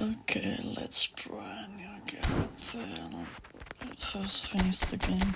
Okay, let's try a new game with BALE. But first finish the game.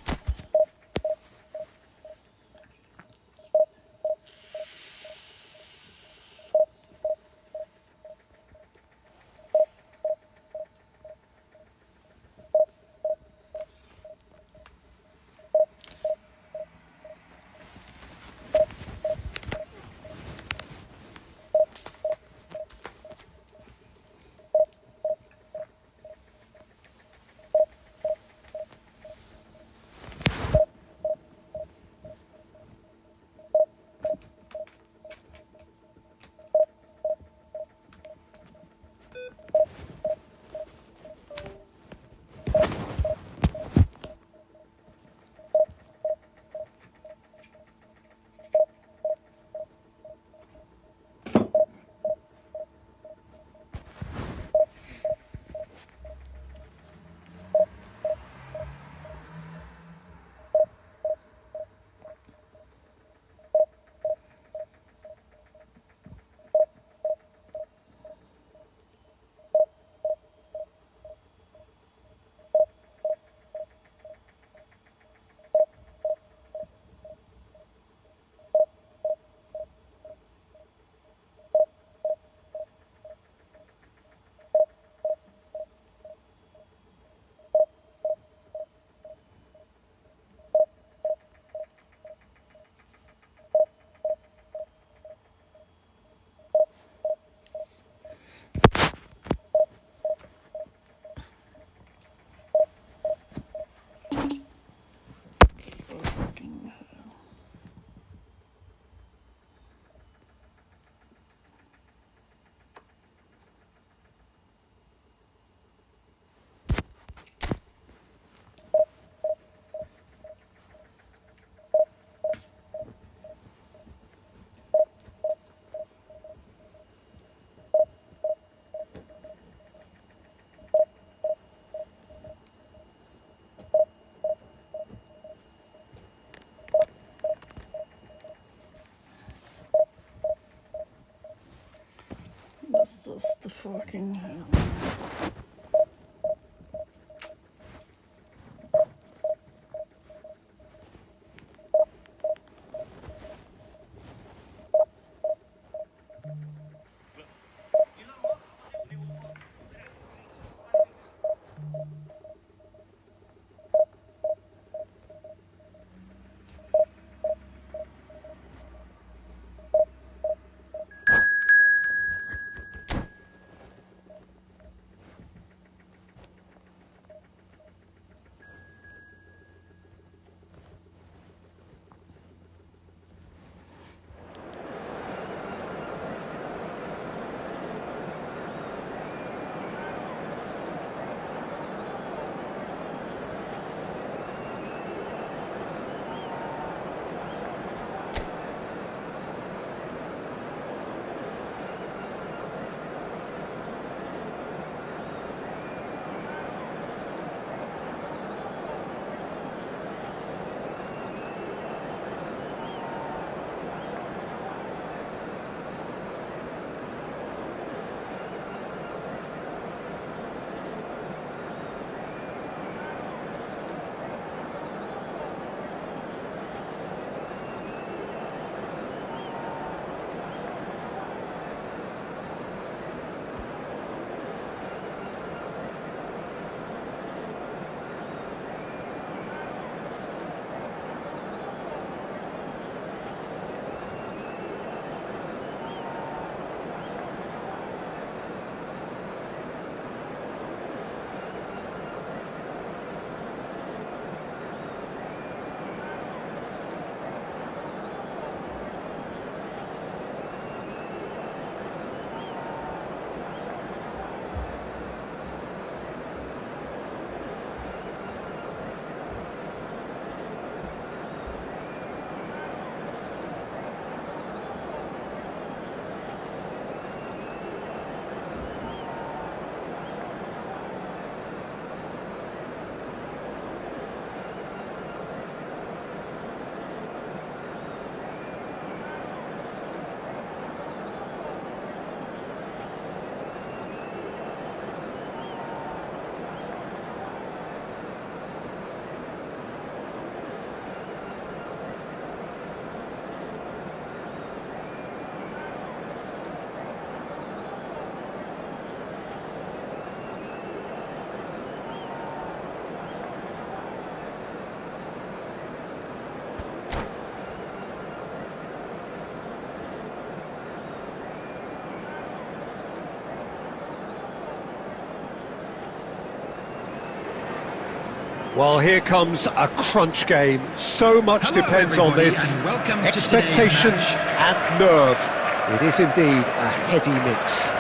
Fucking hell. That's just the fucking hell. Well, here comes a crunch game. So much depends on this. Expectation and nerve. It is indeed a heady mix.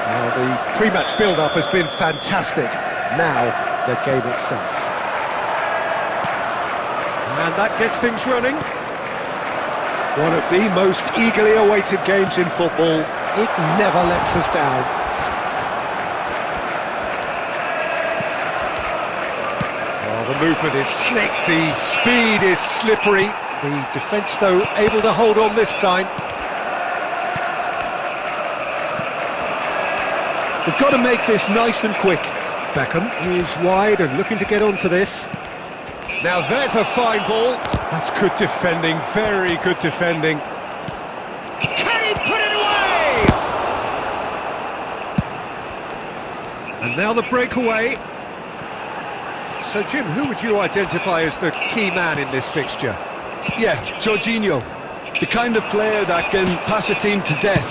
Well, the pre-match build-up has been fantastic. Now, the game itself. And that gets things running. One of the most eagerly awaited games in football. It never lets us down. The movement is slick, the speed is slippery. The defence, though, able to hold on this time. They've got to make this nice and quick. Beckham is wide and looking to get onto this. Now there's a fine ball. That's good defending, very good defending. Can he put it away? And now the breakaway. So, Jim, who would you identify as the key man in this fixture? Yeah, Jorginho. The kind of player that can pass a team to death.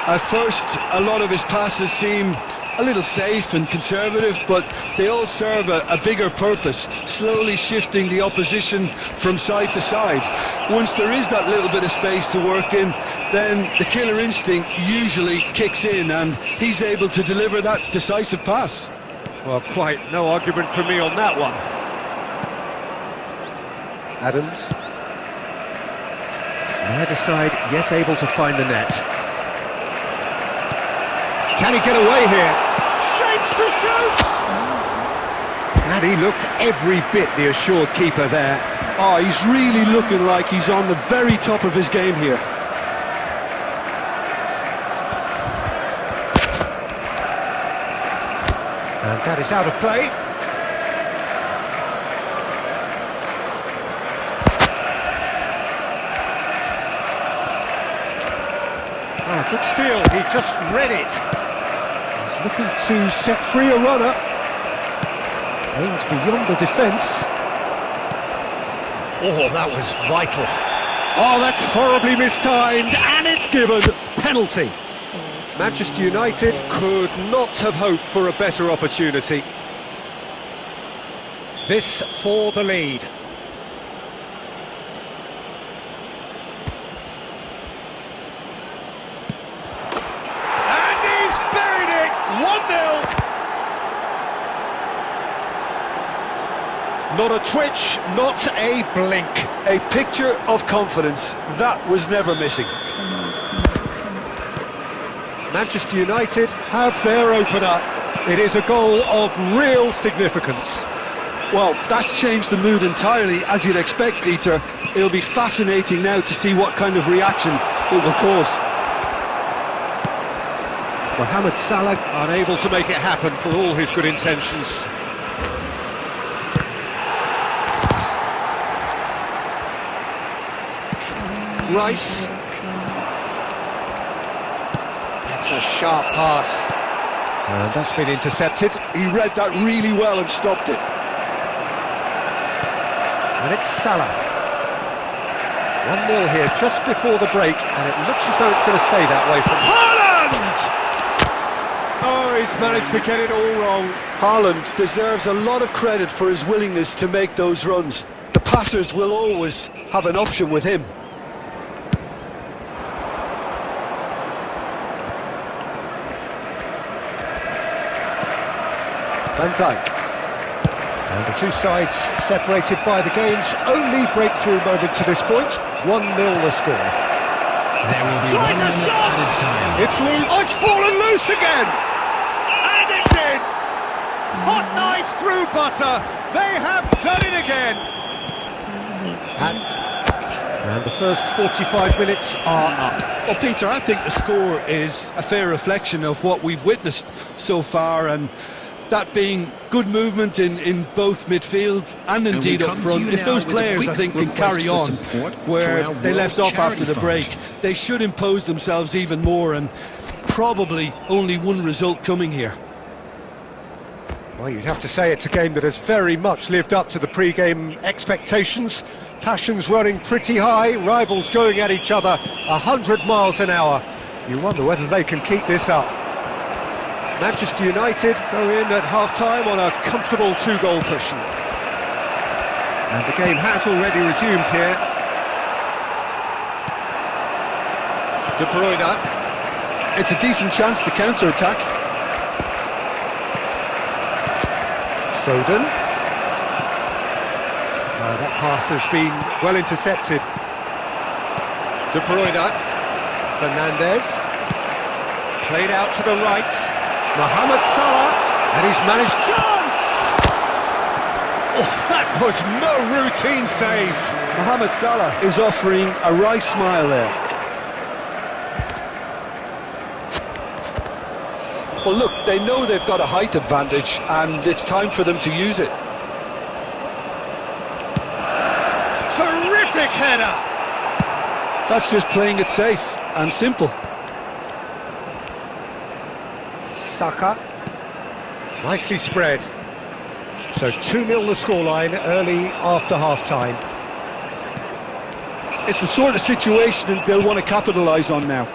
At first, a lot of his passes seem a little safe and conservative, but they all serve a bigger purpose, slowly shifting the opposition from side to side. Once there is that little bit of space to work in, then the killer instinct usually kicks in, and he's able to deliver that decisive pass. Well, quite no argument from me on that one. Adams. Neither side yet able to find the net. Can he get away here? Shapes to shoot! And he looked every bit the assured keeper there. Oh, he's really looking like he's on the very top of his game here. And that is out of play. Ah, good steal, he just read it. He's looking to set free a runner. Aimed beyond the defence. Oh, that was vital. Oh, that's horribly mistimed, and it's given. Penalty. Manchester United could not have hoped for a better opportunity. This for the lead. And he's buried it! 1-0! Not a twitch, not a blink. A picture of confidence. That was never missing. Manchester United have their opener. It is a goal of real significance. Well, that's changed the mood entirely, as you'd expect, Peter. It'll be fascinating now to see what kind of reaction it will cause. Mohamed Salah unable to make it happen for all his good intentions. Rice. That's a sharp pass. And that's been intercepted. He read that really well and stopped it. And it's Salah. 1-0 here just before the break, and it looks as though it's going to stay that way for Haaland! Oh, he's managed to get it all wrong. Haaland deserves a lot of credit for his willingness to make those runs. The passers will always have an option with him. Van Dijk. And the two sides separated by the game's only breakthrough moment to this point. 1-0 the score. There will be Tries a shot! It's loose. Oh, it's fallen loose again! And it's in! Hot knife through butter. They have done it again. And the first 45 minutes are up. Well, Peter, I think the score is a fair reflection of what we've witnessed so far, and that being good movement in both midfield and indeed up front. If those players, I think, can carry on where they left off after the break, they should impose themselves even more, and probably only one result coming here. Well, you'd have to say it's a game that has very much lived up to the pre-game expectations. Passions running pretty high, rivals going at each other 100 miles an hour. You wonder whether they can keep this up. Manchester United go in at half-time on a comfortable two-goal cushion. And the game has already resumed here. De Bruyne. It's a decent chance to counter-attack. Foden. That pass has been well intercepted. De Bruyne. Fernandes. Played out to the right. Mohamed Salah. And he's managed... Chance! Oh, that was no routine save. Mohamed Salah is offering a right smile there. Well, look, they know they've got a height advantage, and it's time for them to use it. Terrific header! That's just playing it safe and simple. Saka. Nicely spread. So 2-0 the scoreline early after half-time. It's the sort of situation that they'll want to capitalise on now.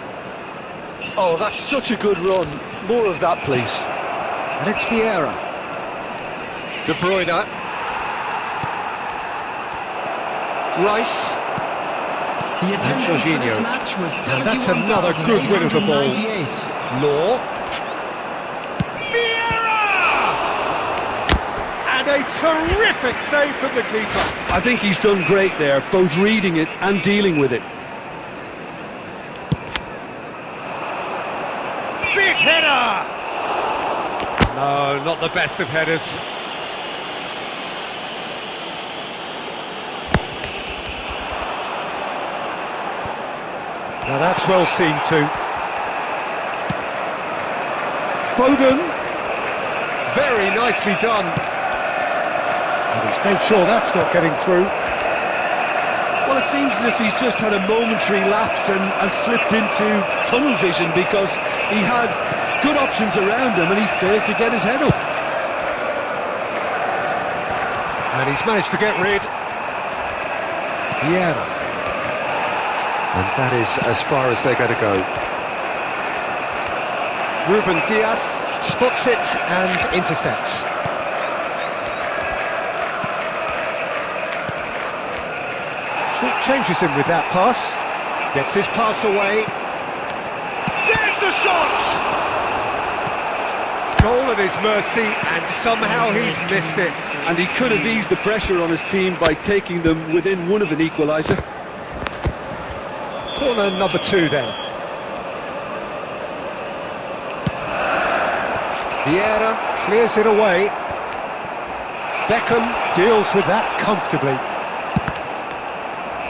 Oh, that's such a good run. More of that, please. And it's Vieira. De Bruyne. Rice. The attendance for Jorginho. this match was And that's another good win of the ball. 71,898. Law. Vieira! And a terrific save from the keeper. I think he's done great there, both reading it and dealing with it. Big header! No, not the best of headers. Now that's well seen too. Foden. Very nicely done. And he's made sure that's not getting through. Well, it seems as if he's just had a momentary lapse and slipped into tunnel vision, because he had good options around him and he failed to get his head up. And he's managed to get rid. Vieira. And that is as far as they're going to go. Ruben Dias spots it and intercepts. Short changes him with that pass. Gets his pass away. There's the shot! Goal at his mercy, and somehow he's missed it. And he could have eased the pressure on his team by taking them within one of an equaliser. Corner number 2 then. Vieira clears it away. Beckham deals with that comfortably.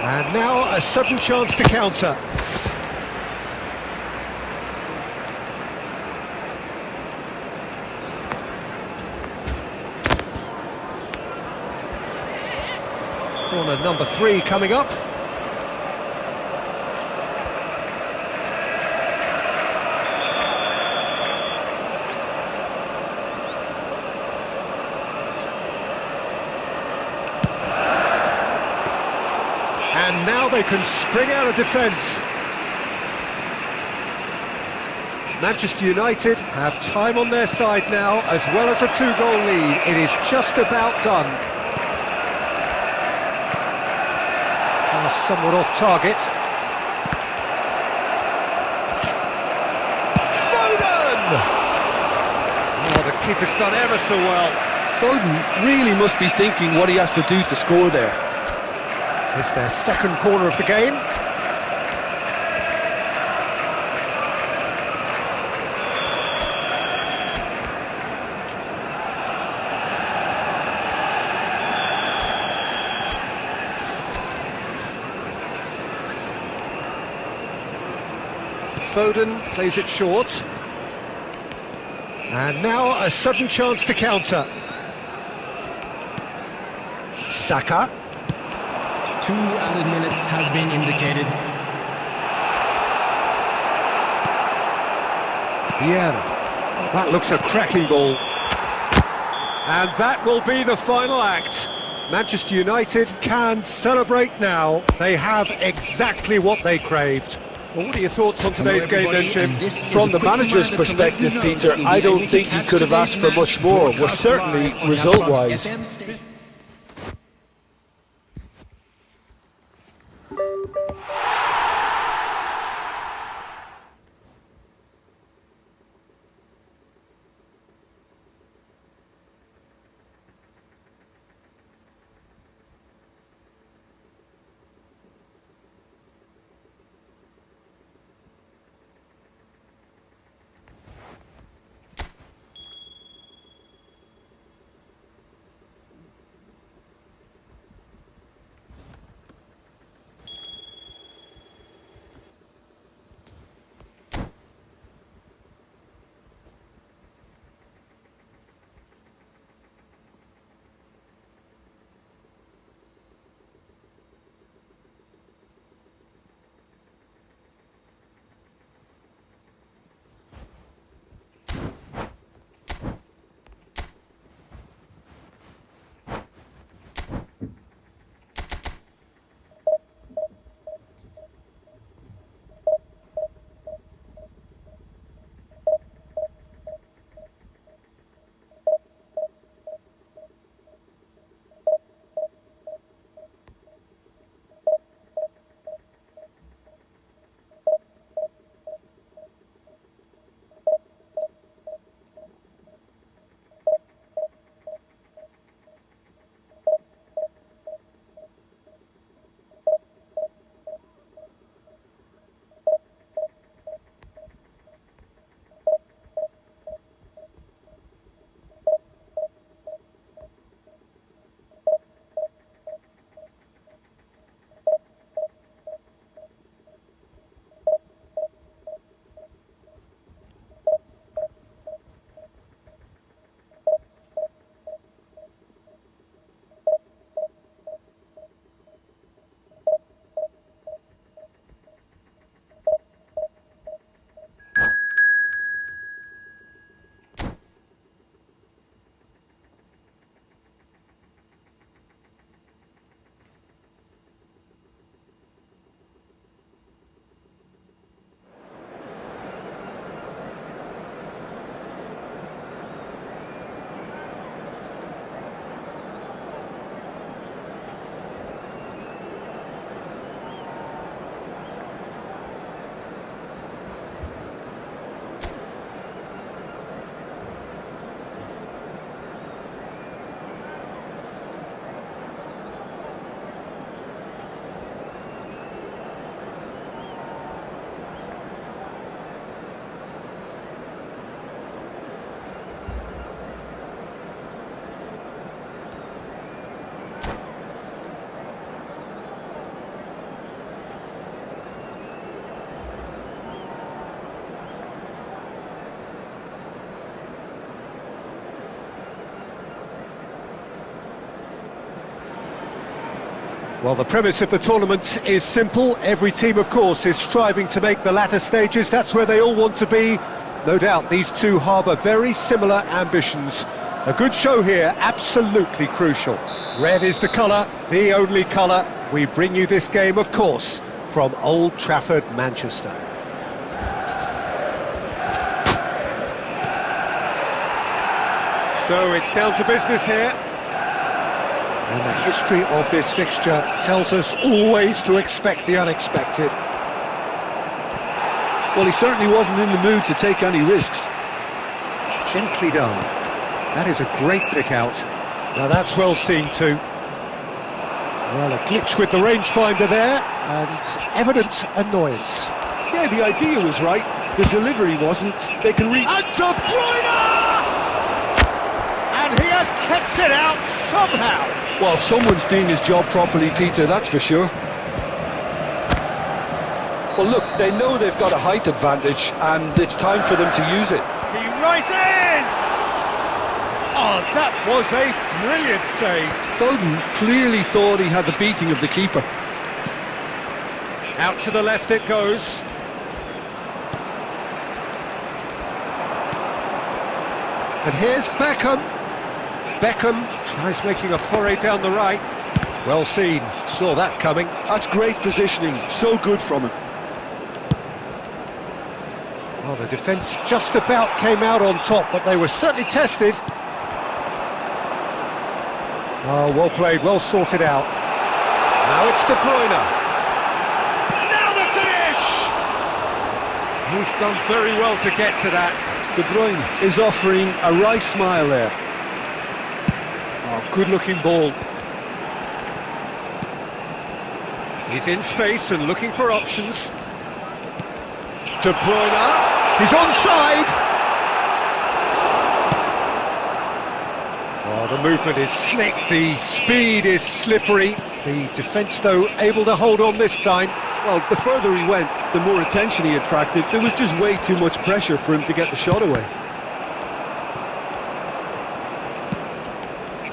And now a sudden chance to counter. Corner number 3 coming up. And now they can spring out of defence. Manchester United have time on their side now, as well as a 2-goal lead. It is just about done. Pass somewhat off target. Foden! Oh, the keeper's done ever so well. Foden really must be thinking what he has to do to score there. It's their second corner of the game. Foden plays it short. And now a sudden chance to counter. Saka. 2 added minutes has been indicated. Vieira. Oh, that looks a cracking ball. And that will be the final act. Manchester United can celebrate now. They have exactly what they craved. Well, what are your thoughts on today's game then, Jim? From the manager's perspective, Peter, I don't think he could have asked for much more. Well, certainly result-wise. Well, the premise of the tournament is simple. Every team, of course, is striving to make the latter stages. That's where they all want to be. No doubt these two harbour very similar ambitions. A good show here, absolutely crucial. Red is the colour, the only colour. We bring you this game, of course, from Old Trafford, Manchester. So it's down to business here. And the history of this fixture tells us always to expect the unexpected. Well, he certainly wasn't in the mood to take any risks. Gently done. That is a great pick out. Now that's well seen too. Well, a glitch with the rangefinder there, and evident annoyance. Yeah, the idea was right. The delivery wasn't. They can read. And De Bruyne! And he has kept it out somehow. Well, someone's doing his job properly, Peter, that's for sure. Well, look, they know they've got a height advantage, and it's time for them to use it. He rises! Oh, that was a brilliant save. Foden clearly thought he had the beating of the keeper. Out to the left it goes. And here's Beckham. Beckham tries making a foray down the right. Well seen, saw that coming. That's great positioning, so good from him. Well, the defence just about came out on top, but they were certainly tested. Oh, well played, well sorted out. Now it's De Bruyne. Now the finish! He's done very well to get to that. De Bruyne is offering a wry smile there. Oh, good-looking ball. He's in space and looking for options. De Bruyne, he's onside! Oh, the movement is slick, the speed is slippery. The defence, though, able to hold on this time. Well, the further he went, the more attention he attracted. There was just way too much pressure for him to get the shot away.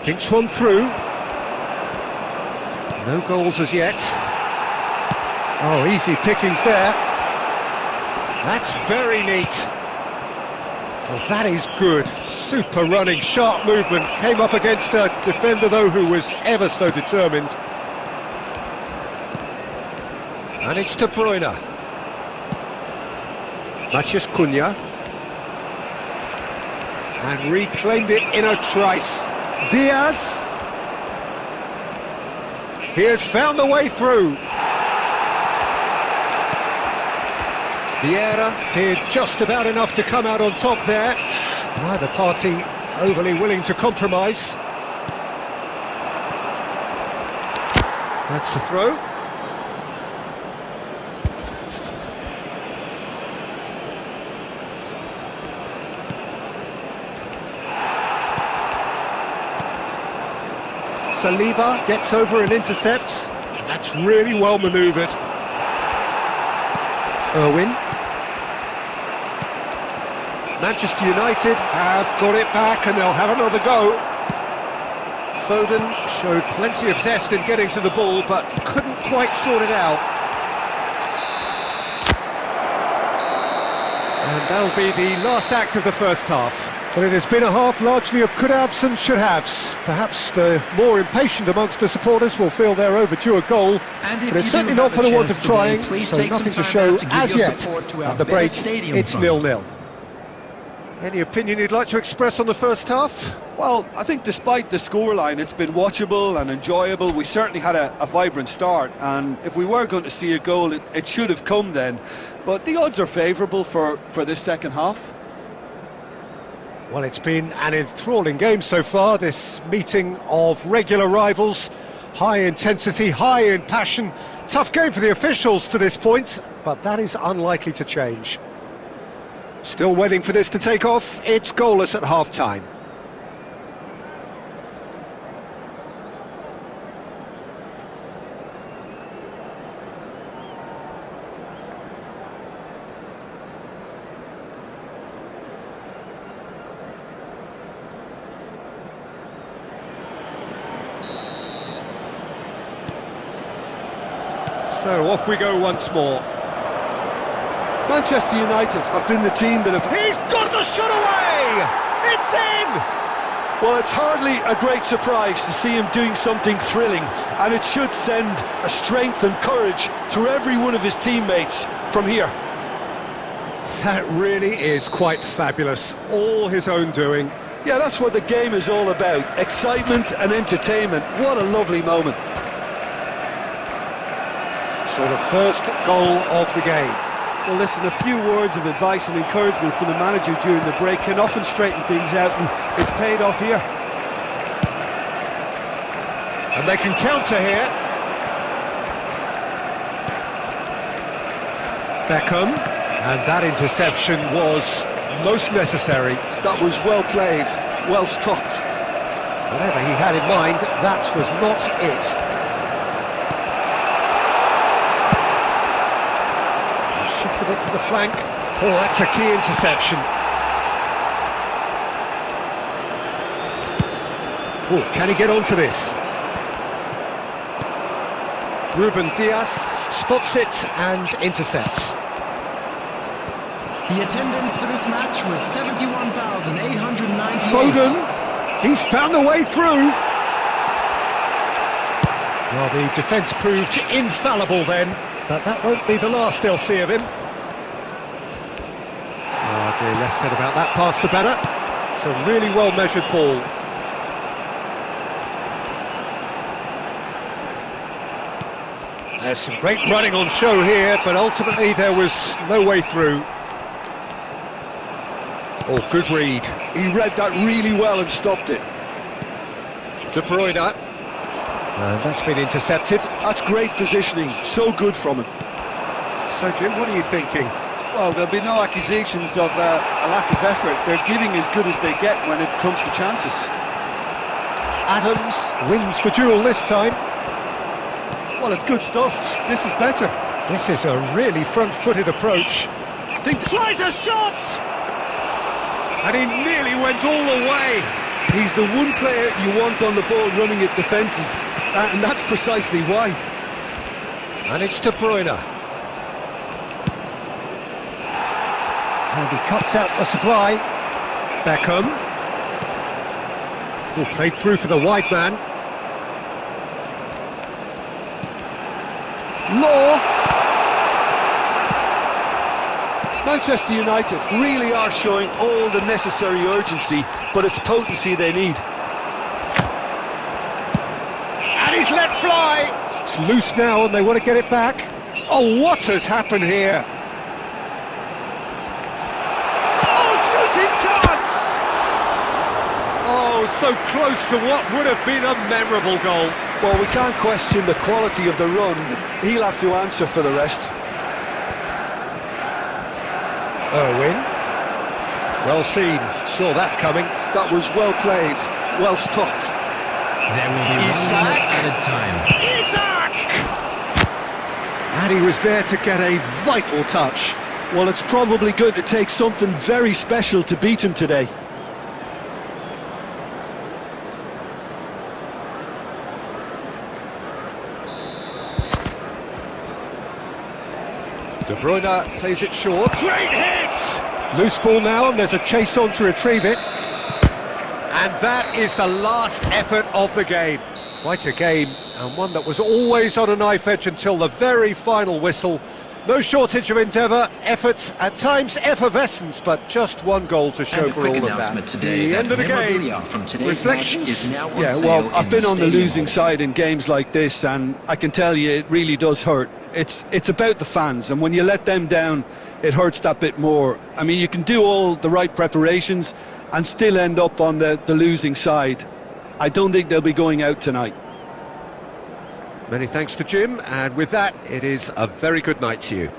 Thinks one through. No goals as yet. Oh, easy pickings there. That's very neat. Well, that is good. Super running, sharp movement. Came up against a defender, though, who was ever so determined. And it's De Bruyne. Matheus Cunha. And reclaimed it in a trice. Diaz. He has found the way through. Vieira did just about enough to come out on top there. Neither party overly willing to compromise. That's the throw. Saliba gets over and intercepts, and that's really well manoeuvred. Irwin. Manchester United have got it back and they'll have another go. Foden showed plenty of zest in getting to the ball, but couldn't quite sort it out. And that'll be the last act of the first half. But it has been a half largely of could-haves and should-haves. Perhaps the more impatient amongst the supporters will feel they're overdue a goal, but it's certainly not for the want of trying, so nothing to show as yet. At the break, it's 0-0. Any opinion you'd like to express on the first half? Well, I think despite the scoreline, it's been watchable and enjoyable. We certainly had a vibrant start, and if we were going to see a goal, it should have come then. But the odds are favourable for this second half. Well, it's been an enthralling game so far, this meeting of regular rivals. High intensity, high in passion. Tough game for the officials to this point, but that is unlikely to change. Still waiting for this to take off. It's goalless at half-time. So off we go once more. Manchester United have been the team that have... He's got the shot away! It's in! Well, it's hardly a great surprise to see him doing something thrilling, and it should send a strength and courage through every one of his teammates from here. That really is quite fabulous. All his own doing. Yeah, that's what the game is all about. Excitement and entertainment. What a lovely moment. So the first goal of the game. Well, listen, a few words of advice and encouragement from the manager during the break can often straighten things out, and it's paid off here. And they can counter here. Beckham, and that interception was most necessary. That was well played, well stopped. Whatever he had in mind, that was not it. Shifted it to the flank. Oh, that's a key interception. Oh, can he get onto this? Ruben Diaz spots it and intercepts. The attendance for this match was 71,898. Foden, he's found the way through. Well, the defence proved infallible then, but that won't be the last they'll see of him. The less said about that pass, the better. It's a really well-measured ball. There's some great running on show here, but ultimately there was no way through. Oh, good read. He read that really well and stopped it. De Bruyne. And that's been intercepted. That's great positioning, so good from him. So, Jim, what are you thinking? Well, there'll be no accusations of a lack of effort. They're giving as good as they get when it comes to chances. Adams wins the duel this time. Well, it's good stuff. This is better. This is a really front-footed approach. I think Tries a shot! And he nearly went all the way. he's the one player you want on the ball running at defences, and that's precisely why. And it's De Bruyne. And he cuts out the supply. Beckham. Oh, played through for the wide man. Law. Manchester United really are showing all the necessary urgency, but it's potency they need. And he's let fly. It's loose now and they want to get it back. Oh, what has happened here? Oh, shooting chance! Oh, so close to what would have been a memorable goal. Well, we can't question the quality of the run. He'll have to answer for the rest. Irwin. Well seen, saw that coming. That was well played, well stopped. There will be 1 minute added time. And he was there to get a vital touch. Well, it's probably going to take something very special to beat him today. De Bruyne plays it short. Great hit! Loose ball now, and there's a chase on to retrieve it. And that is the last effort of the game. Quite a game, and one that was always on a knife edge until the very final whistle. No shortage of endeavour, effort, at times effervescence, but just one goal to show for all of that. Today, The end of the game. Reflections. Yeah, well, I've been on the losing side in games like this, and I can tell you it really does hurt. It's about the fans, and when you let them down, it hurts that bit more. I mean, you can do all the right preparations and still end up on the losing side. I don't think they'll be going out tonight. Many thanks to Jim, and with that, it is a very good night to you.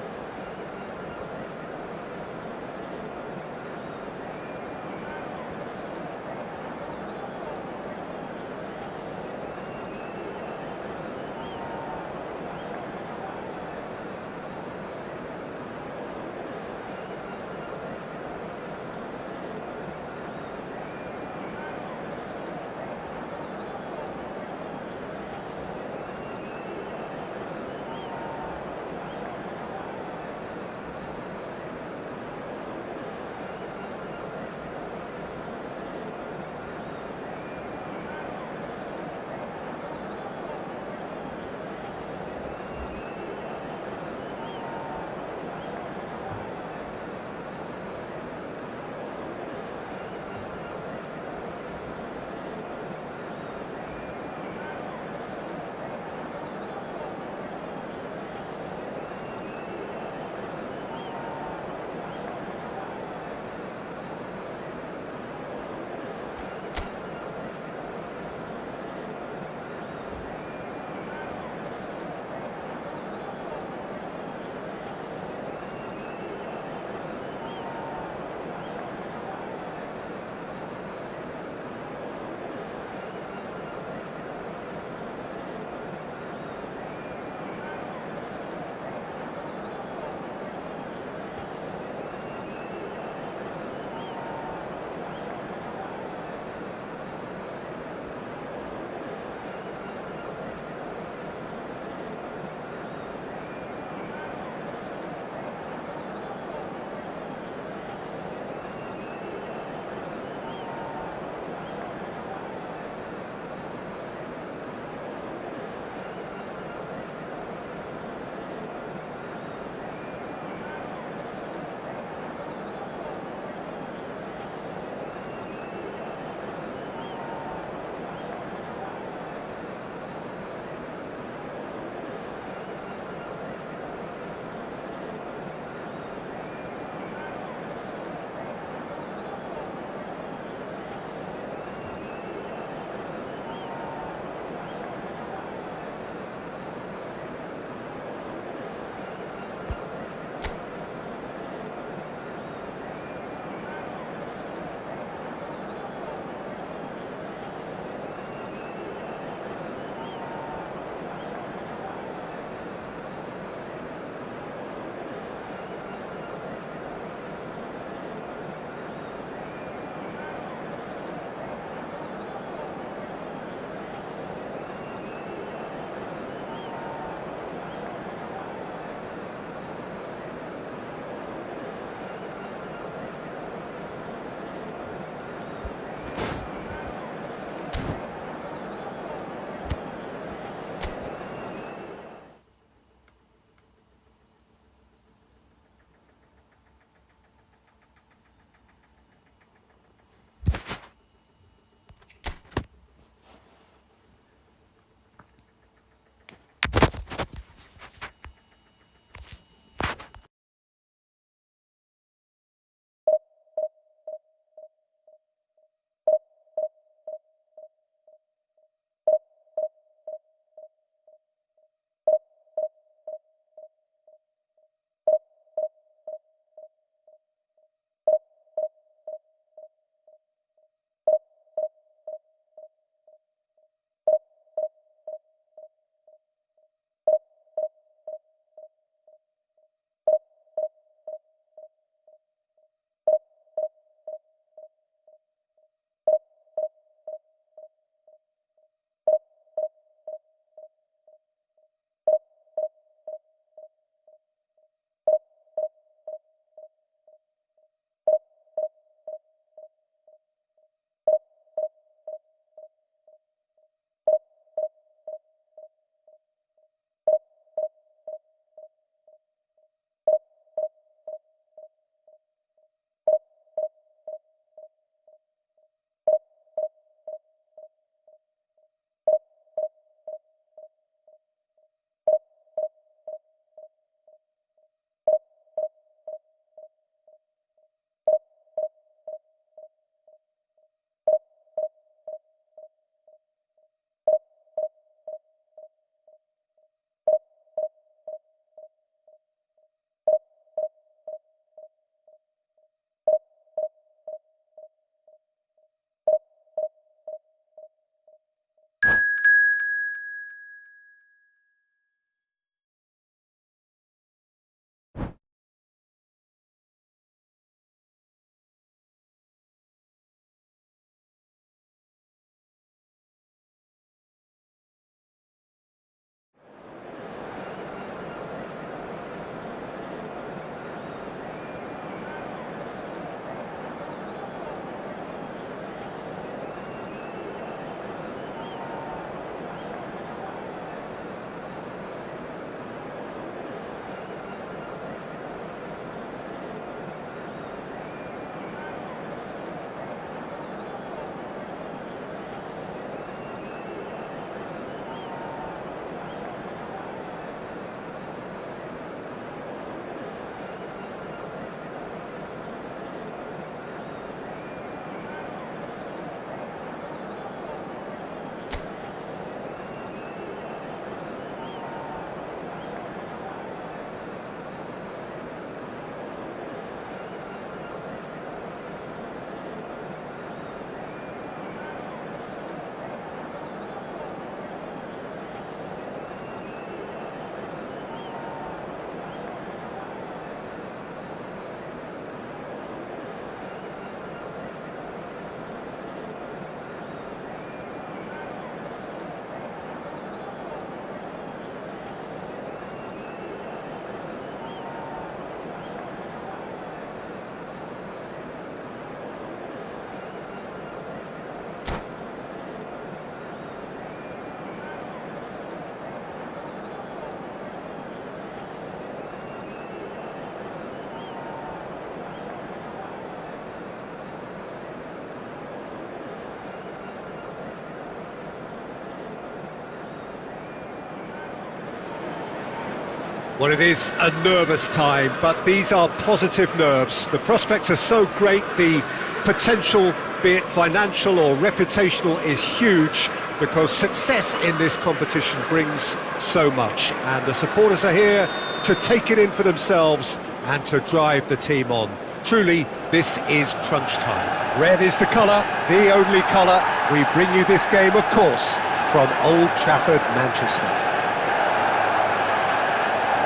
Well, it is a nervous time, but these are positive nerves. The prospects are so great, the potential, be it financial or reputational, is huge, because success in this competition brings so much, and the supporters are here to take it in for themselves and to drive the team on. Truly, this is crunch time. Red is the colour, the only colour. We bring you this game, of course, from Old Trafford, Manchester.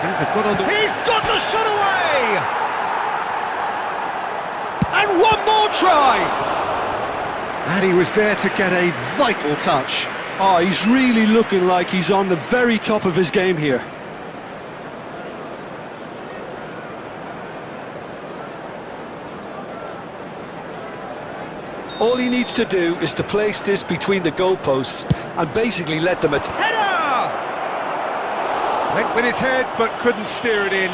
Things have got on the... He's got a shot away! And one more try! And he was there to get a vital touch. Oh, he's really looking like he's on the very top of his game here. All he needs to do is to place this between the goalposts and basically let them attack. Header! Went with his head, but couldn't steer it in.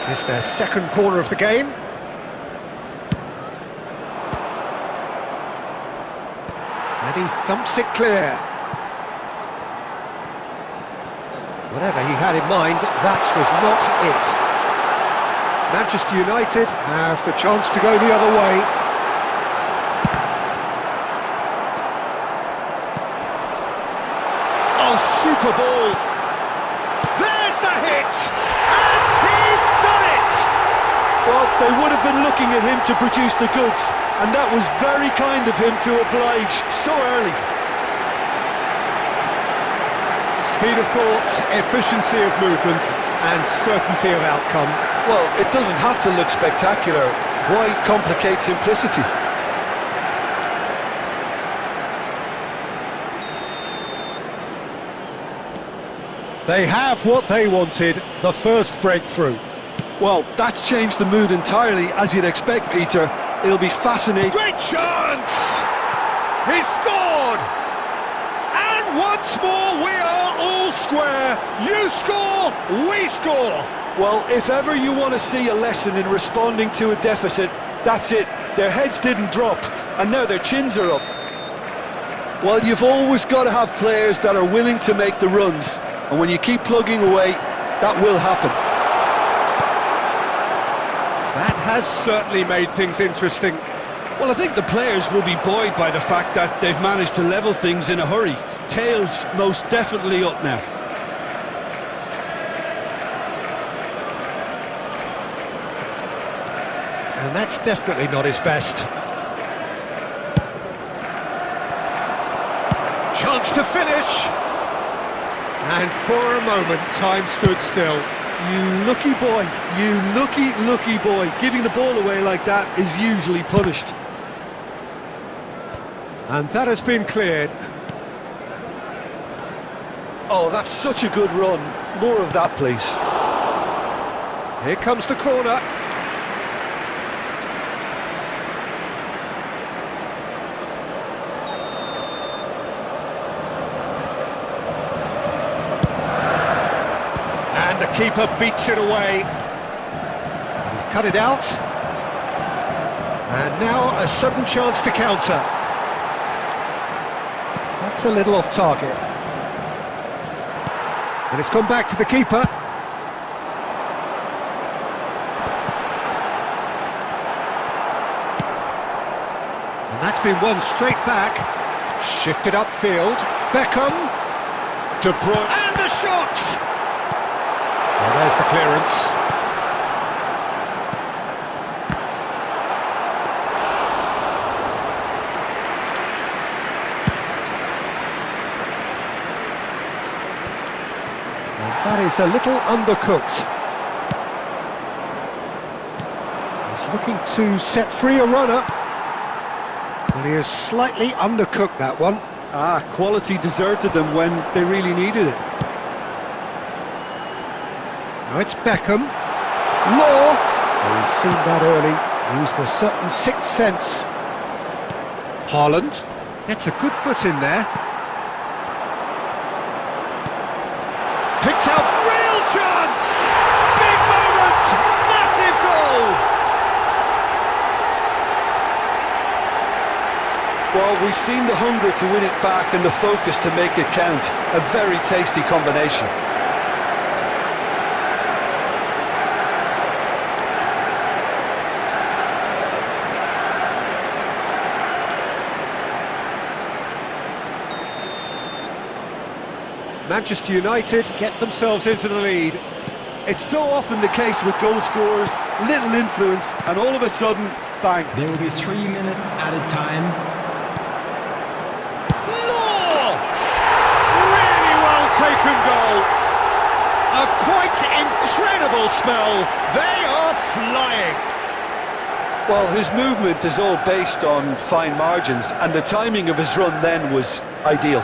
It's their second corner of the game. And he thumps it clear. Whatever he had in mind, that was not it. Manchester United have the chance to go the other way. Oh, super ball! There's the hit! And he's done it! Well, they would have been looking at him to produce the goods, and that was very kind of him to oblige so early. Speed of thought, efficiency of movement, and certainty of outcome. Well, it doesn't have to look spectacular. Why complicate simplicity? They have what they wanted, the first breakthrough. Well, that's changed the mood entirely, as you'd expect, Peter. It'll be fascinating. Great chance! He scored! And once more we are all square. You score, we score. Well, if ever you want to see a lesson in responding to a deficit, that's it. Their heads didn't drop, and now their chins are up. Well, you've always got to have players that are willing to make the runs, and when you keep plugging away, that will happen. That has certainly made things interesting. Well, I think the players will be buoyed by the fact that they've managed to level things in a hurry. Tails most definitely up now. And that's definitely not his best. Chance to finish! And for a moment, time stood still. You lucky boy, you lucky boy. Giving the ball away like that is usually punished. And that has been cleared. Oh, that's such a good run. More of that, please. Here comes the corner. And the keeper beats it away. He's cut it out. And now a sudden chance to counter. That's a little off target. And it's gone back to the keeper. And that's been won straight back. Shifted upfield. Beckham. De Bruyne. And the shot! Well, there's the clearance. That is a little undercooked. He's looking to set free a runner. Well, he has slightly undercooked that one. Ah, quality deserted them when they really needed it. Now it's Beckham. Law! Well, he's seen that early. Used a certain sixth sense. Haaland gets a good foot in there. Picked out, real chance! Big moment! Massive goal! Well, Oh, we've seen the hunger to win it back and the focus to make it count. A very tasty combination. Manchester United get themselves into the lead. It's so often the case with goal scorers, little influence, and all of a sudden, bang. There will be 3 minutes added time. Law! Really well taken goal. A quite incredible spell. They are flying. Well, his movement is all based on fine margins, and the timing of his run then was ideal.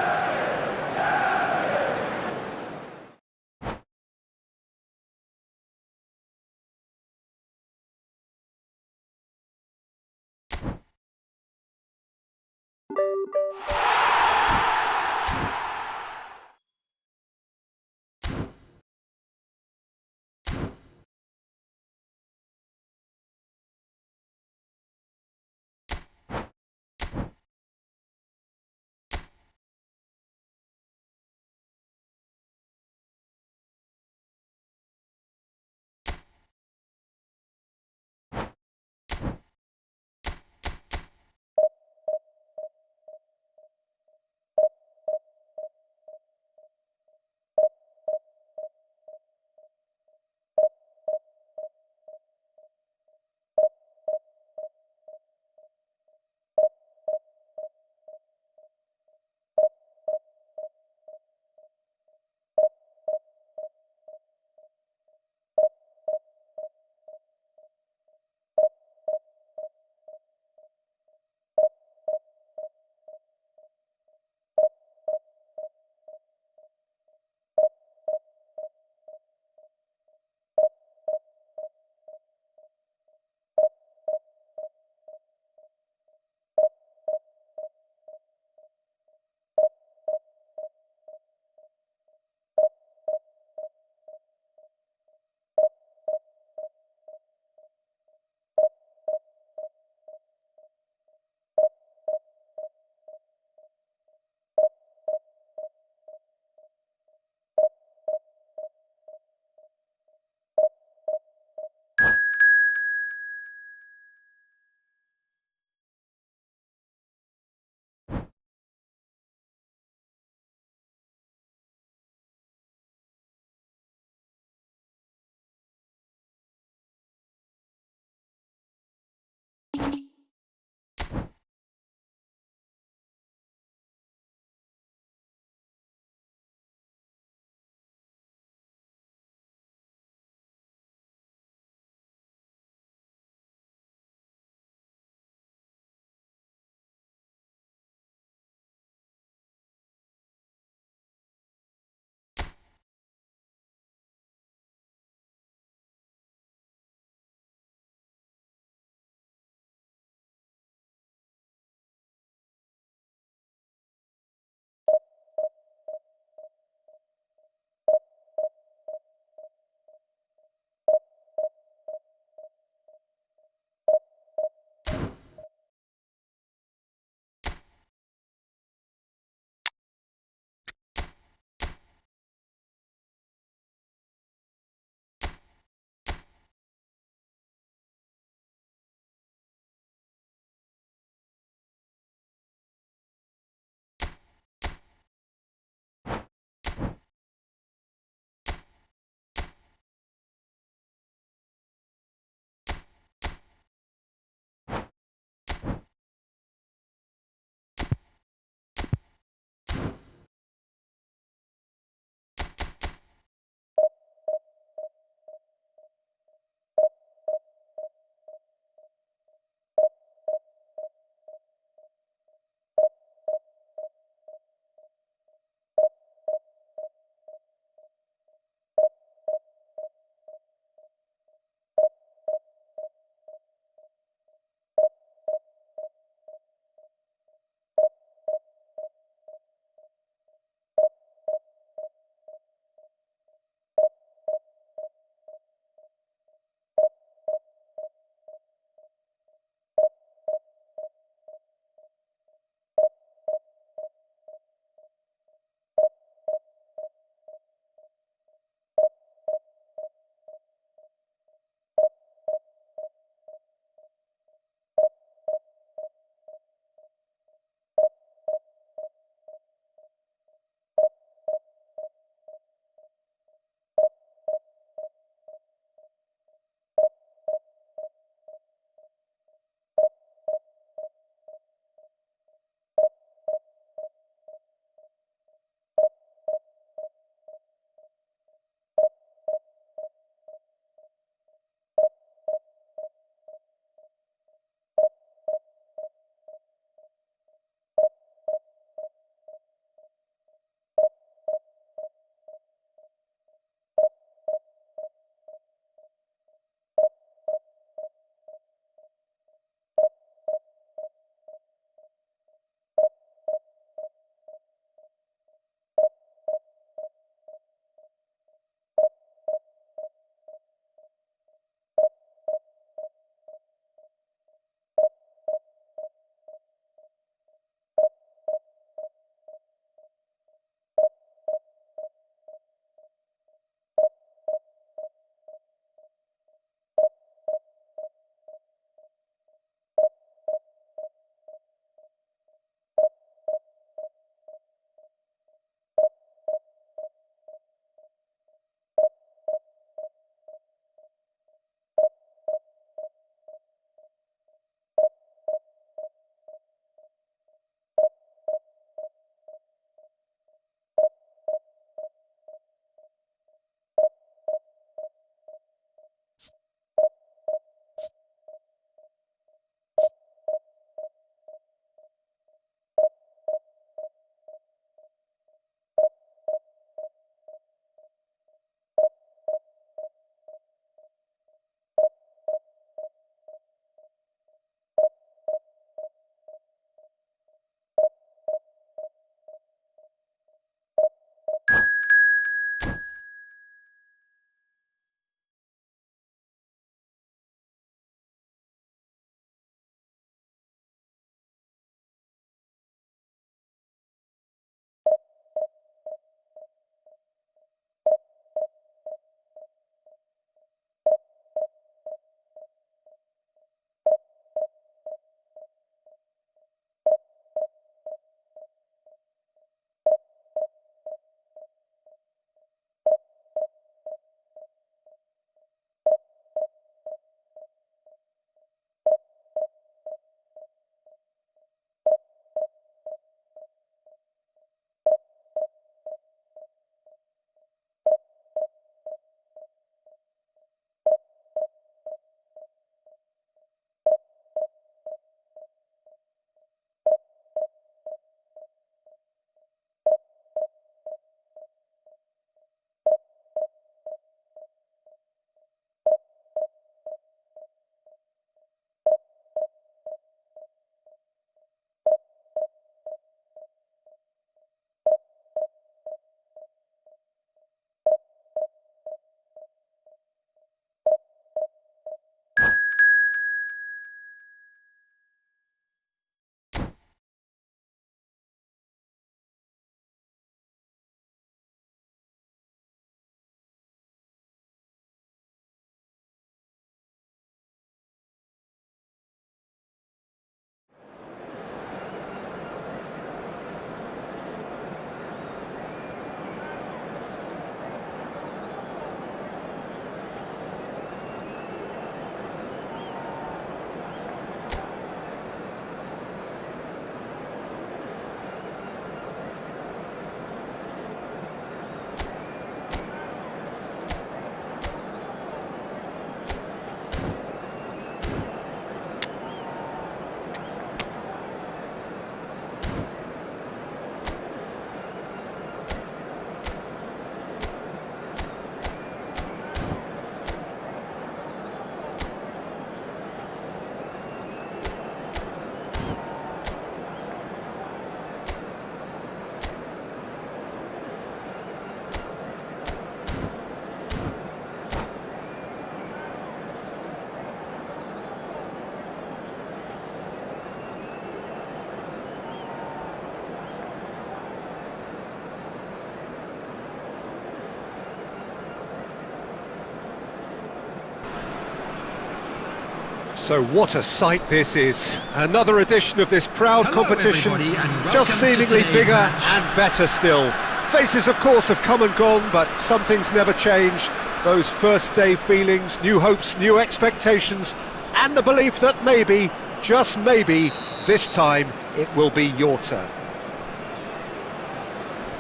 So what a sight this is. Another edition of this proud Hello, competition, everybody, and just welcome to seemingly today's bigger match. and better still. Faces, of course, have come and gone, but some things never change. Those first day feelings, new hopes, new expectations, and the belief that maybe, just maybe, this time it will be your turn.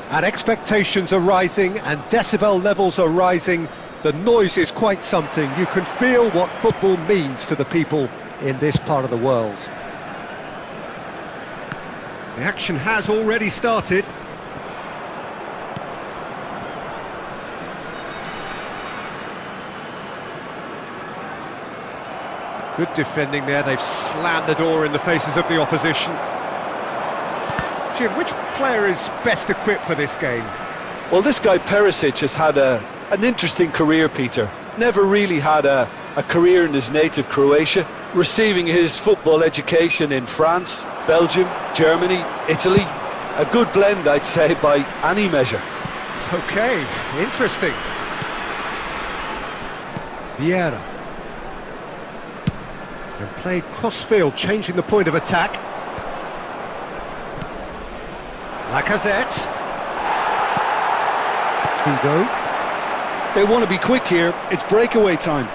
And expectations are rising and decibel levels are rising. The noise is quite something. You can feel what football means to the people in this part of the world. The action has already started. Good defending there. They've slammed the door in the faces of the opposition. Jim, which player is best equipped for this game? Well, this guy Perisic has had an interesting career, Peter. Never really had a career in his native Croatia, receiving his football education in France, Belgium, Germany, Italy. A good blend, I'd say, by any measure. Okay, interesting. Vieira. And played cross-field, changing the point of attack. Lacazette. Hugo. They want to be quick here. It's breakaway time.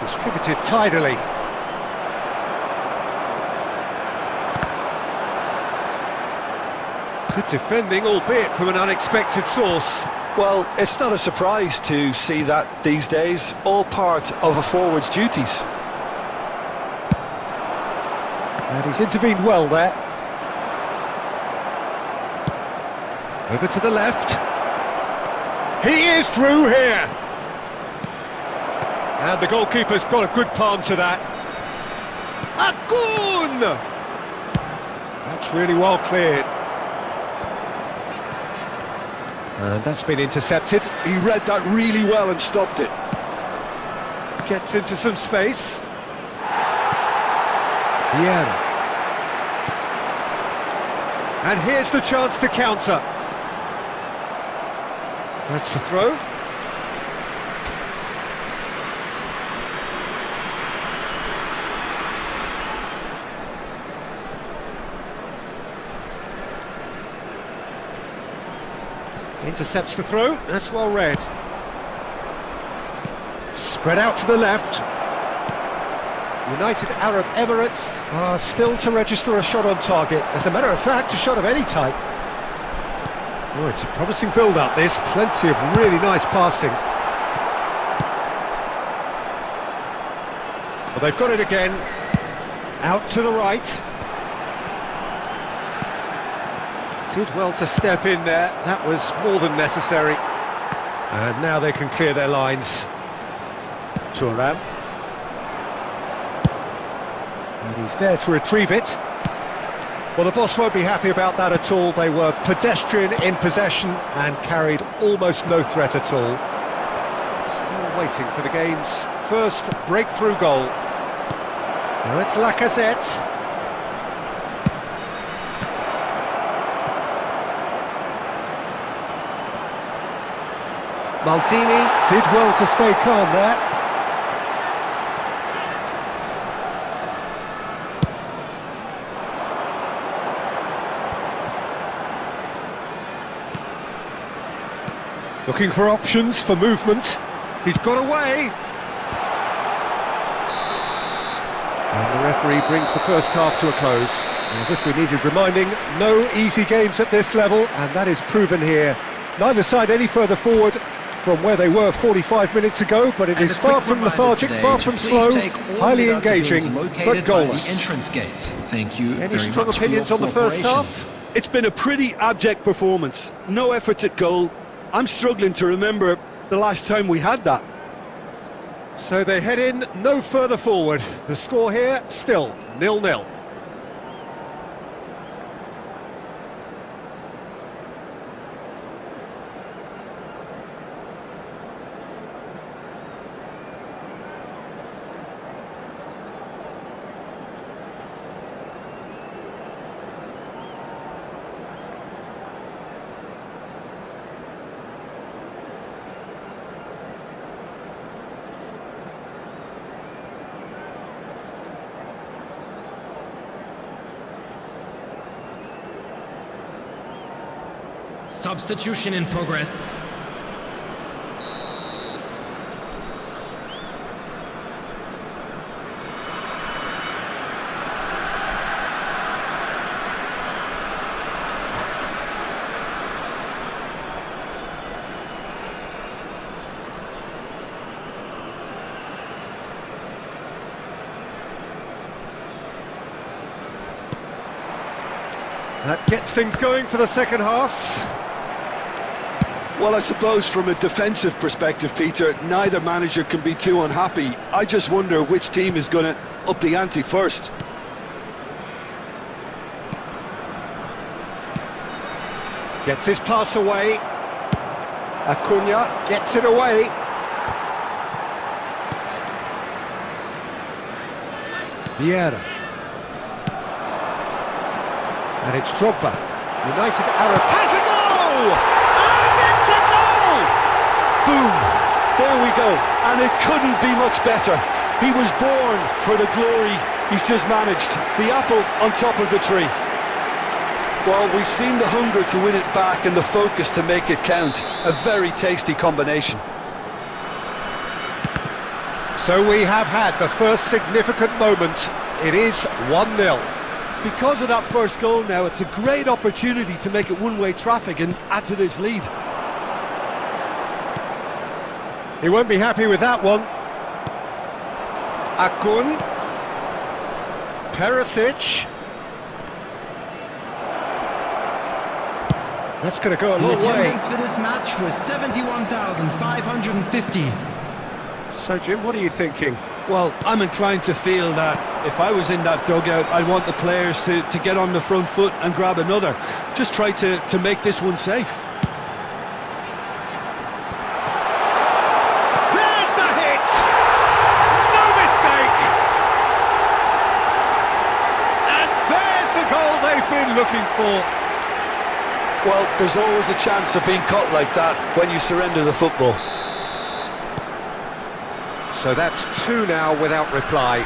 Distributed tidily. Good defending, albeit from an unexpected source. Well, it's not a surprise to see that these days, all part of a forward's duties. And he's intervened well there. Over to the left. He is through here. And the goalkeeper's got a good palm to that. Akun! That's really well cleared. And that's been intercepted. He read that really well and stopped it. Gets into some space. Vieira. And here's the chance to counter. That's the throw. Intercepts the throw, that's well read. Spread out to the left. United Arab Emirates are still to register a shot on target. As a matter of fact, a shot of any type. Oh, it's a promising build-up, this. Plenty of really nice passing. Well, they've got it again. Out to the right. Did well to step in there, that was more than necessary. And now they can clear their lines. Thuram. And he's there to retrieve it. Well, the boss won't be happy about that at all. They were pedestrian in possession and carried almost no threat at all. Still waiting for the game's first breakthrough goal. Now it's Lacazette. Maldini did well to stay calm there. Looking for options for movement. He's got away. And the referee brings the first half to a close. As if we needed reminding, no easy games at this level, and that is proven here. Neither side any further forward from where they were 45 minutes ago, but it is far from lethargic, far from slow, highly engaging, but goalless. Thank you. Any strong opinions on the first half? It's been a pretty abject performance. No efforts at goal. I'm struggling to remember the last time we had that. So they head in no further forward. The score here, still 0-0. Substitution in progress. That gets things going for the second half. Well, I suppose from a defensive perspective, Peter, neither manager can be too unhappy. I just wonder which team is going to up the ante first. Gets his pass away. Acuna gets it away. Vieira. And it's Drogba. United Arab has a goal! And it's a goal! Boom! There we go. And it couldn't be much better. He was born for the glory he's just managed. The apple on top of the tree. Well, we've seen the hunger to win it back and the focus to make it count. A very tasty combination. So we have had the first significant moment. It is 1-0. Because of that first goal now, it's a great opportunity to make it one-way traffic and add to this lead. He won't be happy with that one. Akun. Perisic. That's going to go a The long way. attendance for this match was 71,550. So, Jim, what are you thinking? Well, I'm inclined to feel that if I was in that dugout, I'd want the players to get on the front foot and grab another. Just try to make this one safe. There's the hit! No mistake! And there's the goal they've been looking for. Well, there's always a chance of being caught like that when you surrender the football. So that's 2 now without reply.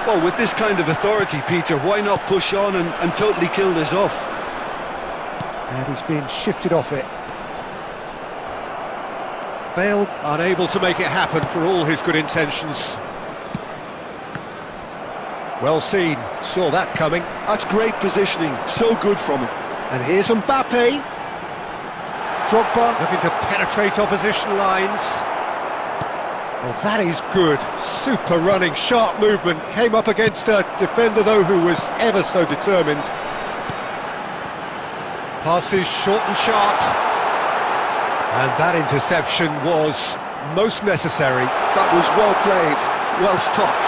Well, with this kind of authority, Peter, why not push on and totally kill this off? And he's been shifted off it. Bale unable to make it happen for all his good intentions. Well seen, saw that coming. That's great positioning, so good from him. And here's Mbappe. Drogba looking to penetrate opposition lines. Well, that is good. Super running, sharp movement. Came up against a defender, though, who was ever so determined. Passes short and sharp. And that interception was most necessary. That was well played, well stopped.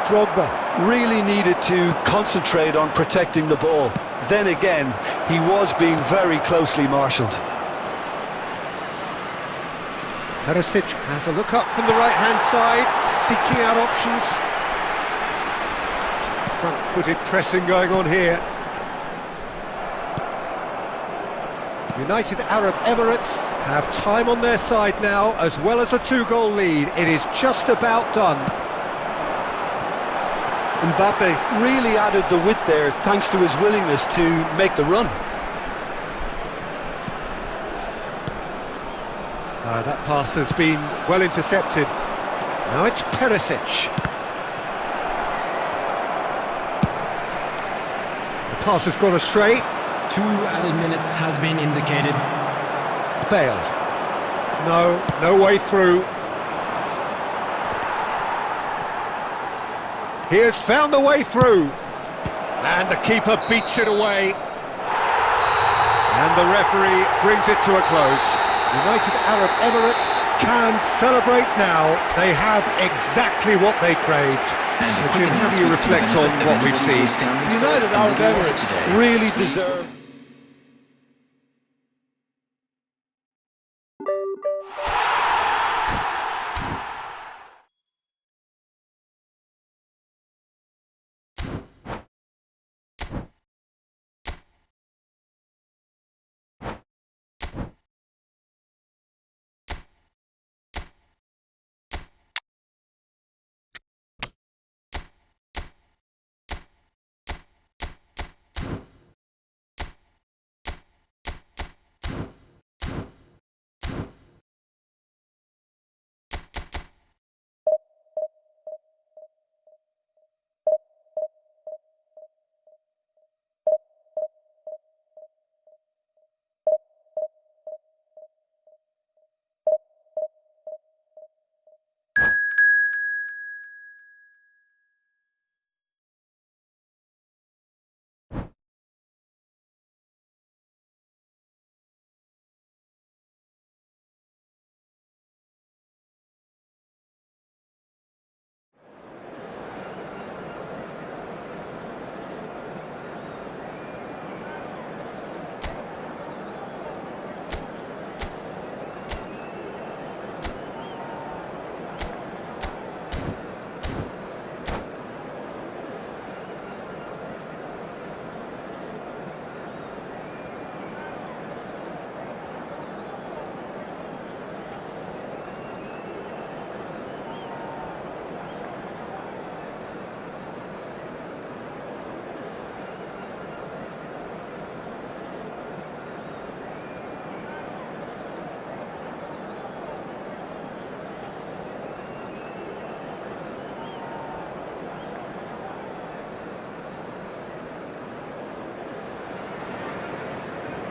Drogba really needed to concentrate on protecting the ball. Then again, he was being very closely marshalled. Perisic has a look up from the right-hand side, seeking out options. Front-footed pressing going on here. United Arab Emirates have time on their side now, as well as a 2-goal lead. It is just about done. Mbappe really added the width there thanks to his willingness to make the run. That pass has been well intercepted. Now it's Perisic. The pass has gone astray. 2 added minutes has been indicated. Bale. No way through. He has found the way through. And the keeper beats it away. And the referee brings it to a close. United Arab Emirates can celebrate now. They have exactly what they craved. So, Jim, how do you reflect on what we've seen? United Arab Emirates really deserve...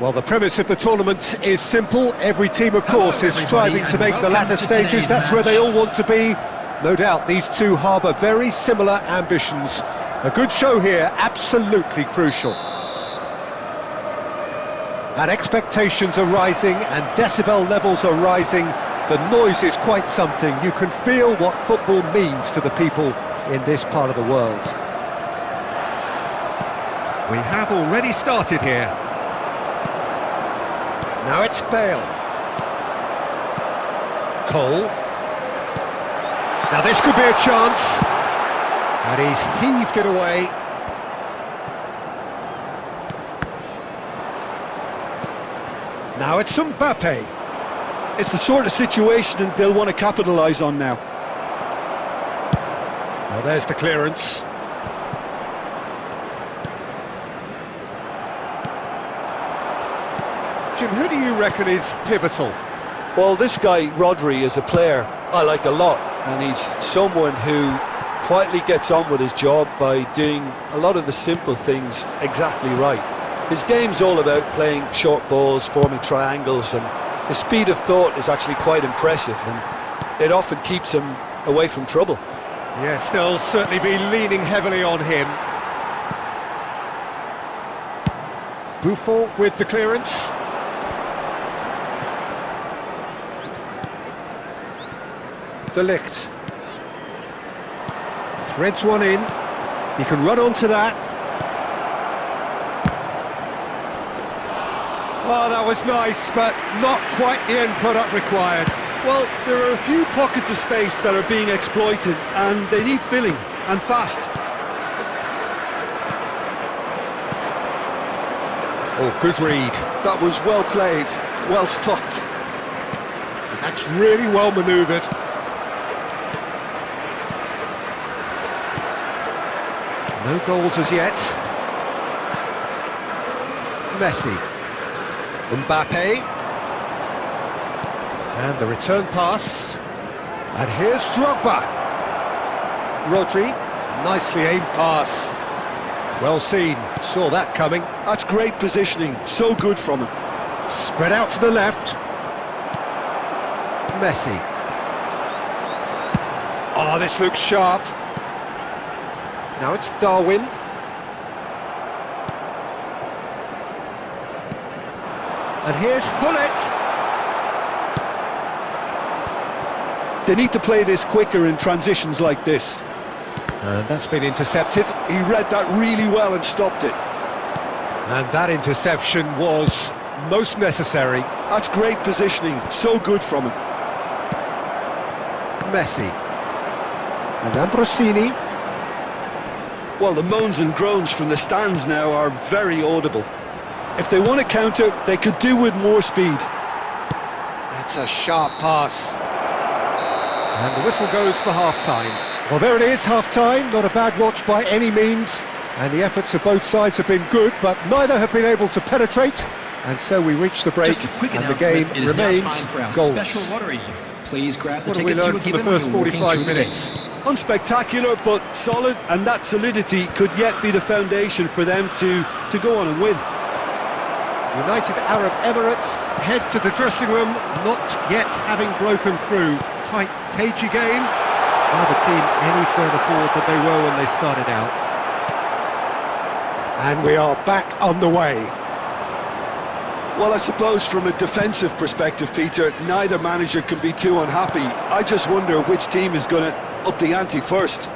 Well, the premise of the tournament is simple. Every team, of course, is striving to make the latter stages. That's where they all want to be. No doubt these two harbour very similar ambitions. A good show here, absolutely crucial. And expectations are rising and decibel levels are rising. The noise is quite something. You can feel what football means to the people in this part of the world. We have already started here. Now it's Bale. Cole. Now this could be a chance. And he's heaved it away. Now it's Mbappe. It's the sort of situation they'll want to capitalise on now. Well, there's the clearance. Jim, who do you reckon is pivotal? Well, this guy, Rodri, is a player I like a lot, and he's someone who quietly gets on with his job by doing a lot of the simple things exactly right. His game's all about playing short balls, forming triangles, and his speed of thought is actually quite impressive, and it often keeps him away from trouble. Yes, they'll certainly be leaning heavily on him. Buffon with the clearance. De Ligt. Threads one in. He can run onto that. Oh, that was nice, but not quite the end product required. Well, there are a few pockets of space that are being exploited, and they need filling, and fast. Oh, good read. That was well played, well stopped. That's really well manoeuvred. No goals as yet. Messi. Mbappe. And the return pass. And here's Drogba. Rodri. Nicely aimed pass. Well seen. Saw that coming. That's great positioning. So good from him. Spread out to the left. Messi. Oh, this looks sharp. Now it's Darwin. And here's Hullet. They need to play this quicker in transitions like this. And that's been intercepted. He read that really well and stopped it. And that interception was most necessary. That's great positioning. So good from him. Messi. And Ambrosini. Well, the moans and groans from the stands now are very audible. If they want to counter, they could do with more speed. That's a sharp pass. And the whistle goes for half-time. Well, there it is, half-time. Not a bad watch by any means. And the efforts of both sides have been good, but neither have been able to penetrate. And so we reach the break, and the game remains goalless. Please grab the What have we learned from the first 45 minutes? Unspectacular, but solid, and that solidity could yet be the foundation for them to go on and win. United Arab Emirates head to the dressing room, not yet having broken through. Tight, cagey game. Neither team any further forward than they were when they started out. And we are back on the way. Well, I suppose from a defensive perspective, Peter, neither manager can be too unhappy. I just wonder which team is going to up the ante first.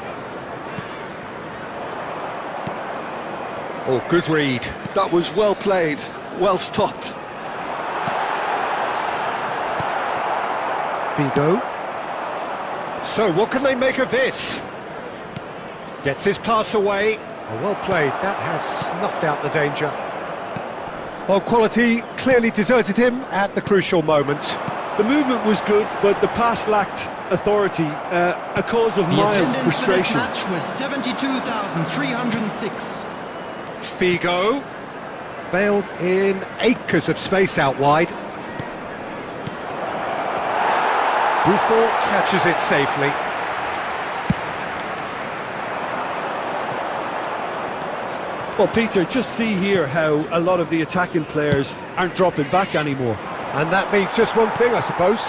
Oh, good read. That was well played, well stopped. Figo. So, what can they make of this? Gets his pass away. Oh, well played. That has snuffed out the danger. Well, quality clearly deserted him at the crucial moment. The movement was good, but the pass lacked authority, a cause of mild frustration. The attendance for this match was 72,306. Figo. Bale in acres of space out wide. Buffon catches it safely. Well, Peter, just see here how a lot of the attacking players aren't dropping back anymore. And that means just one thing, I suppose.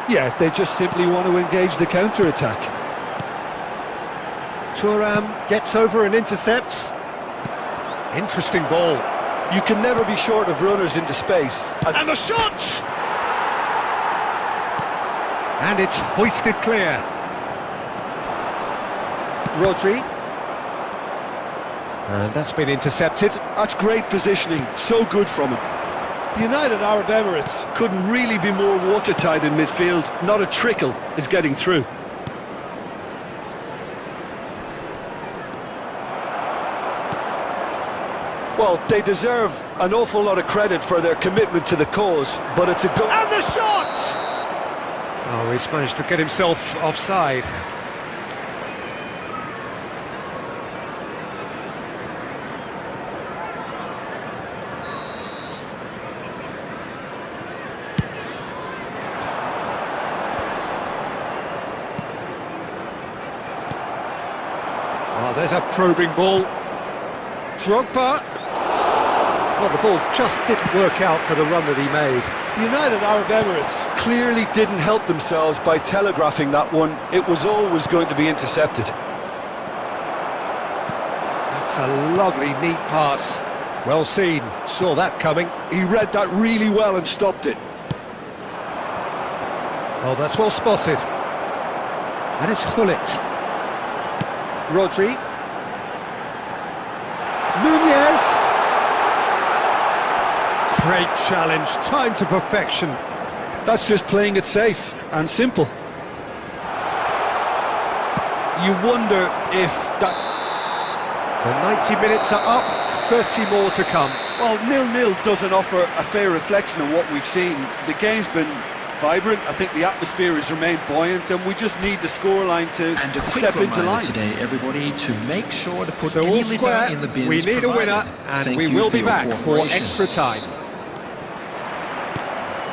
Yeah, they just simply want to engage the counter-attack. Thuram gets over and intercepts. Interesting ball. You can never be short of runners into space. And the shot! And it's hoisted clear. Rodri. And that's been intercepted. That's great positioning, so good from him. The United Arab Emirates couldn't really be more watertight in midfield. Not a trickle is getting through. Well, they deserve an awful lot of credit for their commitment to the cause, but it's a goal. And the shot! Oh, he's managed to get himself offside. Oh, there's a probing ball. Drogba. Well, the ball just didn't work out for the run that he made. The United Arab Emirates clearly didn't help themselves by telegraphing that one. It was always going to be intercepted. That's a lovely, neat pass. Well seen. Saw that coming. He read that really well and stopped it. Oh, that's well spotted. And it's Hullet. Rodri. Nunez. Great challenge, timed to perfection. That's just playing it safe and simple. You wonder if that... The 90 minutes are up, 30 more to come. Well, 0-0 doesn't offer a fair reflection of what we've seen. The game's been vibrant. I think the atmosphere has remained buoyant, and we just need the scoreline to step into line today, everybody, to make sure to put so any all square, litter in the bins we need provided. a winner, and Thank we you will be your back for cooperation. extra time.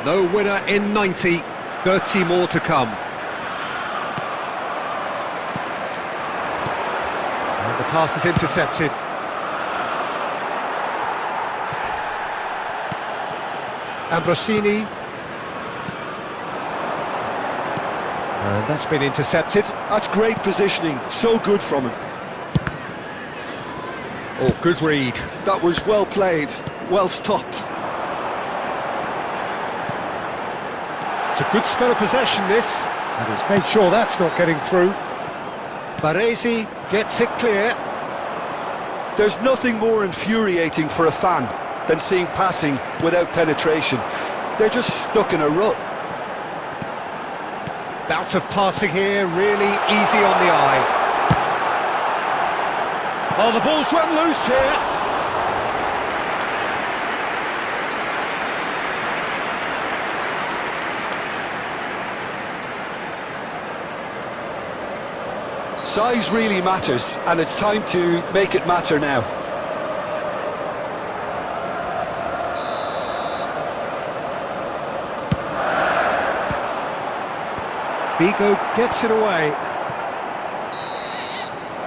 No winner in 90, 30 more to come. And the pass is intercepted. Ambrosini. And that's been intercepted. That's great positioning, so good from him. Oh, good read. That was well played, well stopped. It's a good spell of possession, this. And he's made sure that's not getting through. Baresi gets it clear. There's nothing more infuriating for a fan than seeing passing without penetration. They're just stuck in a rut. Bout of passing here, really easy on the eye. Oh, the ball's run loose here. Size really matters, and it's time to make it matter now. Vigo gets it away.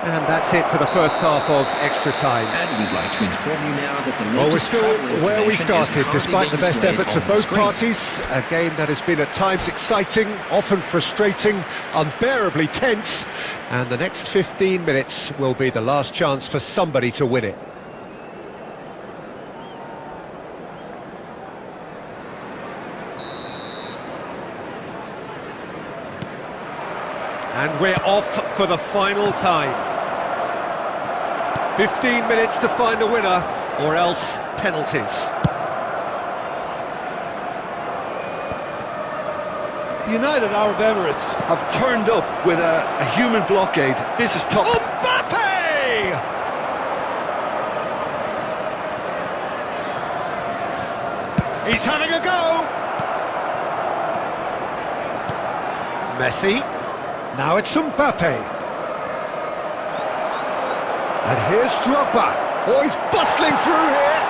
And that's it for the first half of extra time. And we'd like to inform you now that the Well, we're latest still travel where we information is started, currently despite the being best displayed efforts on of the both screen. parties. A game that has been at times exciting, often frustrating, unbearably tense. And the next 15 minutes will be the last chance for somebody to win it. And we're off for the final time. 15 minutes to find a winner, or else penalties. The United Arab Emirates have turned up with a human blockade. This is tough. Mbappe! He's having a go! Messi. Now it's Mbappe. And here's Drogba. Oh, he's bustling through here.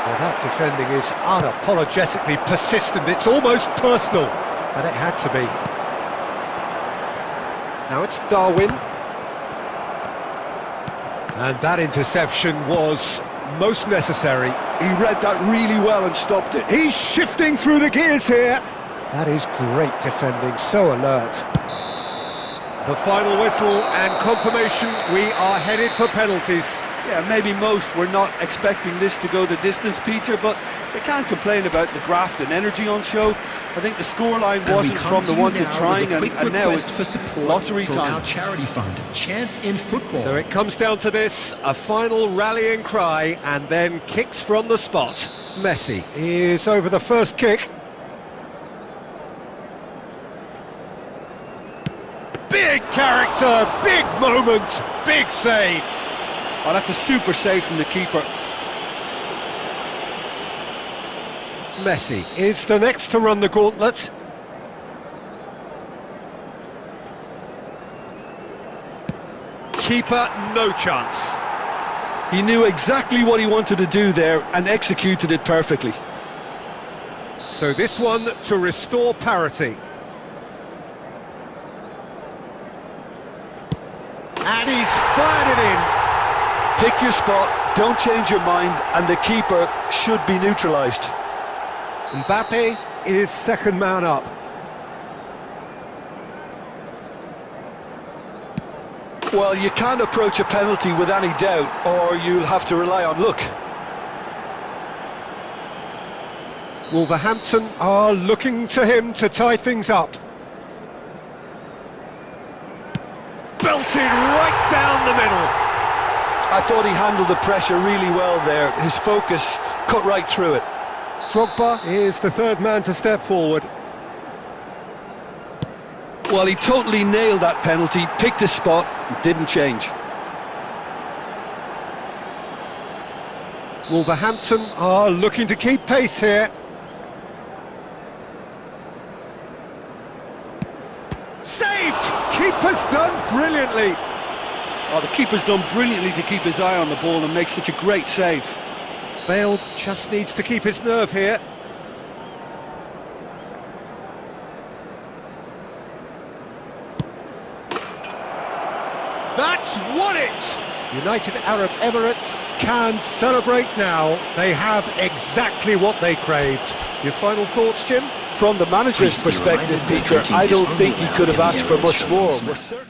Well, that defending is unapologetically persistent. It's almost personal. And it had to be. Now it's Darwin. And that interception was most necessary. He read that really well and stopped it. He's shifting through the gears here. That is great defending, so alert. The final whistle and confirmation, we are headed for penalties. Yeah, maybe most were not expecting this to go the distance, Peter, but they can't complain about the graft and energy on show. I think the scoreline wasn't from the one to trying, and now it's lottery time. Our charity fund, Chance in Football. So it comes down to this, a final rallying cry, and then kicks from the spot. Messi is over the first kick. Big character, big moment, big save. Oh, that's a super save from the keeper. Messi is the next to run the gauntlet. Keeper, no chance. He knew exactly what he wanted to do there and executed it perfectly. So this one to restore parity. And he's fired it in. Pick your spot, don't change your mind, and the keeper should be neutralised. Mbappe is second man up. Well, you can't approach a penalty with any doubt, or you'll have to rely on luck. Wolverhampton are looking to him to tie things up. Belted right down the middle. I thought he handled the pressure really well there. His focus cut right through it. Drogba is the third man to step forward. Well, he totally nailed that penalty, picked his spot, and didn't change. Wolverhampton are looking to keep pace here. Saved! Keeper's done brilliantly. Oh, the keeper's done brilliantly to keep his eye on the ball and make such a great save. Bale just needs to keep his nerve here. That's won it! United Arab Emirates can celebrate now. They have exactly what they craved. Your final thoughts, Jim? From the manager's perspective, Peter, I don't think he could have asked for much more. We're certain